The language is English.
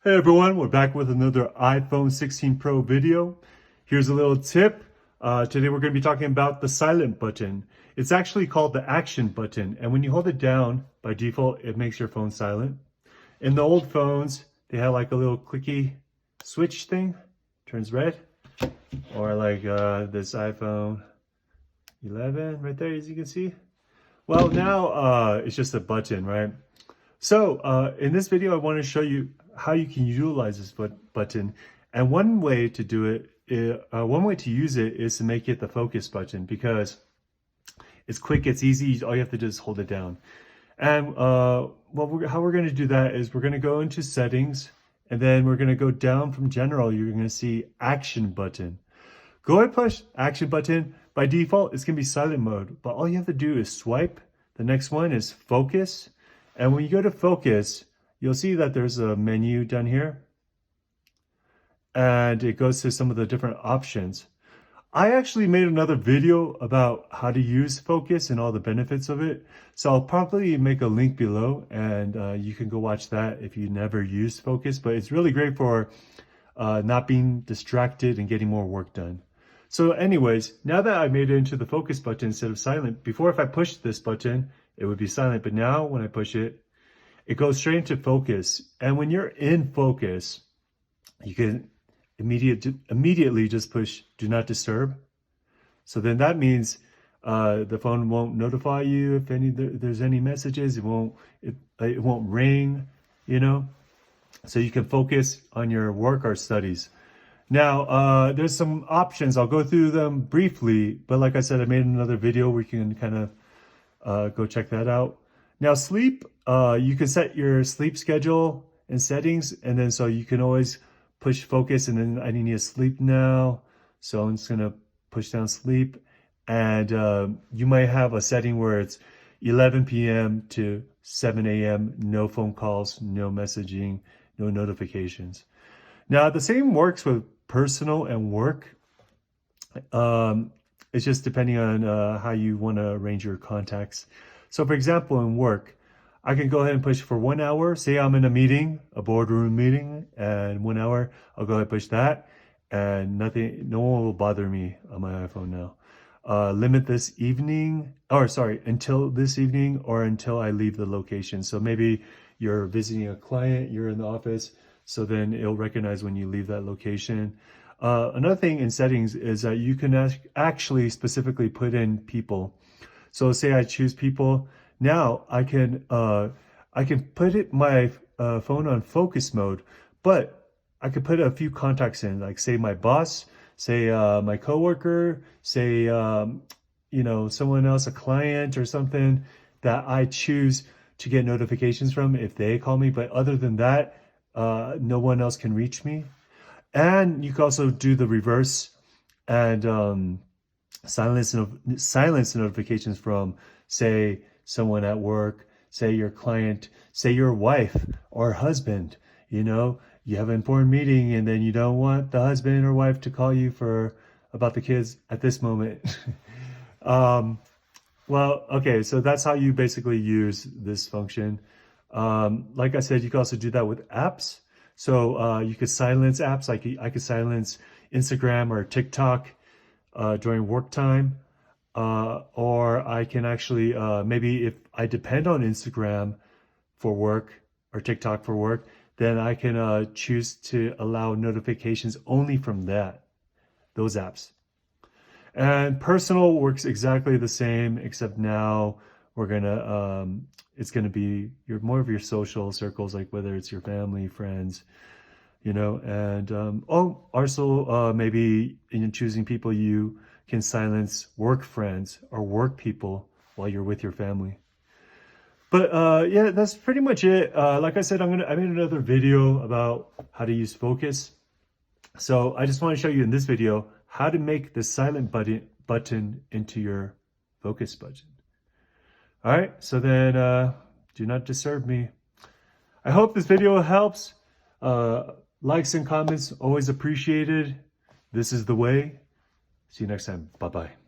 Hey everyone, we're back with another iPhone 16 Pro video. Here's a little tip. Today we're going to be talking about the silent button. It's actually called the action button, and when you hold it down, by default, it makes your phone silent. In the old phones, they had like a little clicky switch thing, turns red, or like this iPhone 11 right there, as you can see. Well, now it's just a button, right? So in this video, I want to show you how you can utilize this button. And one way to do it, one way to use it is to make it the focus button, because it's quick, it's easy, all you have to do is hold it down. And how we're going to do that is we're going to go into settings, and then we're going to go down from general. You're going to see action button. Go ahead and push action button. By default, it's going to be silent mode, but all you have to do is swipe. The next one is focus. And when you go to focus, you'll see that there's a menu down here, and it goes to some of the different options. I actually made another video about how to use focus and all the benefits of it. So I'll probably make a link below, and you can go watch that if you never used focus. But it's really great for not being distracted and getting more work done. So anyways, now that I made it into the focus button instead of silent, before if I pushed this button, it would be silent. But now when I push it, it goes straight into focus. And when you're in focus, you can immediately just push do not disturb. So then that means the phone won't notify you if there's any messages. It won't ring, you know. So you can focus on your work or studies. Now, there's some options. I'll go through them briefly, but like I said, I made another video where you can kind of go check that out. Now, sleep, you can set your sleep schedule and settings, and then so you can always push focus, and then I need to sleep now. So I'm just gonna push down sleep, and you might have a setting where it's 11 p.m. to 7 a.m., no phone calls, no messaging, no notifications. Now, the same works with personal and work. It's just depending on how you want to arrange your contacts. So for example, in work, I can go ahead and push for 1 hour. Say I'm in a meeting, a boardroom meeting, and 1 hour, I'll go ahead and push that, and no one will bother me on my iPhone now. Limit this evening, or sorry, until this evening or until I leave the location. So maybe you're visiting a client, you're in the office, so then it'll recognize when you leave that location. Another thing in settings is that you can actually specifically put in people. So say I choose people. Now I can put my phone on focus mode, but I could put a few contacts in, like say my boss, say my coworker, say someone else, a client or something that I choose to get notifications from if they call me. But other than that, no one else can reach me. And you can also do the reverse and silence notifications from, say, someone at work, say your client, say your wife or husband. You have an important meeting, and then you don't want the husband or wife to call you about the kids at this moment. Well, okay, so that's how you basically use this function. Like I said, you can also do that with apps. So you could silence apps, like I could silence Instagram or TikTok during work time. Or I can actually, maybe if I depend on Instagram for work or TikTok for work, then I can choose to allow notifications only from those apps. And personal works exactly the same, except now it's gonna be more of your social circles, like whether it's your family, friends, and also maybe in choosing people, you can silence work friends or work people while you're with your family. But yeah, that's pretty much it. Like I said, I made another video about how to use focus. So I just want to show you in this video how to make the silent button into your focus button. All right, so then do not disturb me. I hope this video helps. Likes and comments always appreciated. This is the way. See you next time. Bye-bye.